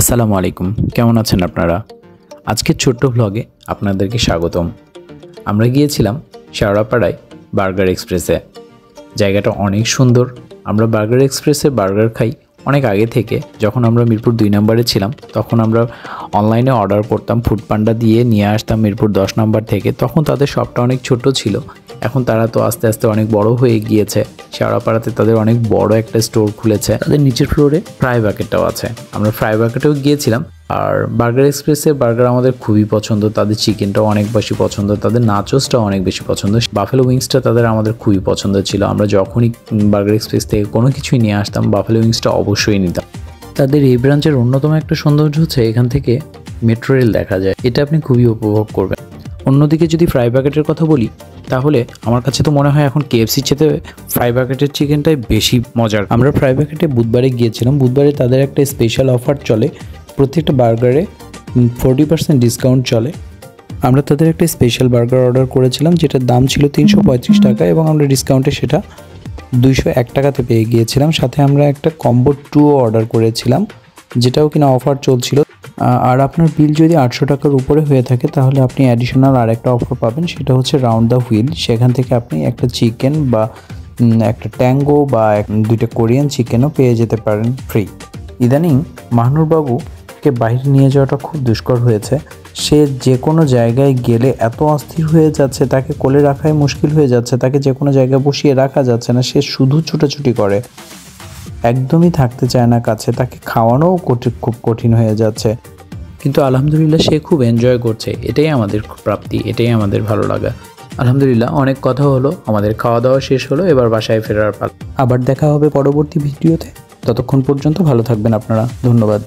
আসসালামু আলাইকুম, কেমন আছেন আপনারা? আজকের ছোট্ট ভ্লগে আপনাদেরকে স্বাগতম। আমরা গিয়েছিলাম শেওড়াপাড়ায় বার্গার এক্সপ্রেসে। জায়গাটা অনেক সুন্দর। আমরা বার্গার এক্সপ্রেসে বার্গার খাই অনেক আগে থেকে। যখন আমরা মিরপুর 2 নম্বরে ছিলাম তখন আমরা অনলাইনে অর্ডার করতাম, ফুড পান্ডা দিয়ে নিয়ে আসতাম মিরপুর 10 নম্বর থেকে। তখন তাদের শপটা অনেক ছোট ছিল, এখন তারা তো আস্তে আস্তে অনেক বড় হয়ে গিয়েছে। শেওড়াপাড়াতে তাদের অনেক বড় একটা স্টোর খুলেছে। তাদের নিচের ফ্লোরে ফ্রাই বাকেটটাও আছে। আমরা ফ্রাই বাকেটেও গিয়েছিলাম। আর বার্গার এক্সপ্রেসের বার্গার আমাদের খুবই পছন্দ। তাদের চিকেনটাও অনেক বেশি পছন্দ, তাদের নাচোসটাও অনেক বেশি পছন্দ। বাফেলো উইংসটা তাদের আমাদের খুবই পছন্দ ছিল। আমরা যখনই বার্গার এক্সপ্রেস থেকে কোনো কিছুই নিয়ে আসতাম বাফেলো উইংসটা অবশ্যই নিতাম। তাদের এই ব্রাঞ্চের অন্যতম একটা সৌন্দর্য হচ্ছে এখান থেকে মেট্রো রেল দেখা যায়, এটা আপনি খুবই উপভোগ করবেন। অন্যদিকে যদি ফ্রাই বাকেটের কথা বলি তাহলে আমার কাছে তো মনে হয় এখন কেএফসির চেয়ে ফ্রাই বাকেটের চিকেনটাই বেশি মজার। আমরা ফ্রাই বাকেটে বুধবারে গিয়েছিলাম। বুধবারে তাদের একটা স্পেশাল অফার চলে, প্রত্যেকটা বার্গারে 40% ডিসকাউন্ট চলে। আমরা তাদের একটা স্পেশাল বার্গার অর্ডার করেছিলাম যেটার দাম ছিল 335 টাকা এবং আমরা ডিসকাউন্টে সেটা 201 টাকাতে পেয়ে গিয়েছিলাম। সাথে আমরা একটা কম্বো 2 অর্ডার করেছিলাম যেটাও কিনা অফার চলছিল। আর আপনার বিল যদি 800 টাকার উপরে হয়ে থাকে তাহলে আপনি অ্যাডিশনাল আর একটা অফার পাবেন, সেটা হচ্ছে রাউন্ড দ্য হুইল। সেখান থেকে আপনি একটা চিকেন বা একটা ট্যাঙ্গো বা 2টা কোরিয়ান চিকেনও পেয়ে যেতে পারেন ফ্রি। ইদানিং মাহনুরবাবুকে বাইরে নিয়ে যাওয়াটা খুব দুষ্কর হয়েছে। সে যে কোনো জায়গায় গেলে এত অস্থির হয়ে যাচ্ছে, তাকে কোলে রাখাই মুশকিল হয়ে যাচ্ছে, তাকে যে কোনো জায়গায় বসিয়ে রাখা যাচ্ছে না। সে শুধু ছুটাছুটি করে, একদমই থাকতে চায় না কাছে। তাকে খাওয়ানোও খুব কঠিন হয়ে যাচ্ছে, কিন্তু আলহামদুলিল্লাহ সে খুব এনজয় করছে। এটাই আমাদের প্রাপ্তি, এটাই আমাদের ভালো লাগা। আলহামদুলিল্লাহ অনেক কথা হলো, আমাদের খাওয়া দাওয়া শেষ হলো, এবার বাসায় ফেরার পালা। আবার দেখা হবে পরবর্তী ভিডিওতে। ততক্ষণ পর্যন্ত ভালো থাকবেন আপনারা। ধন্যবাদ।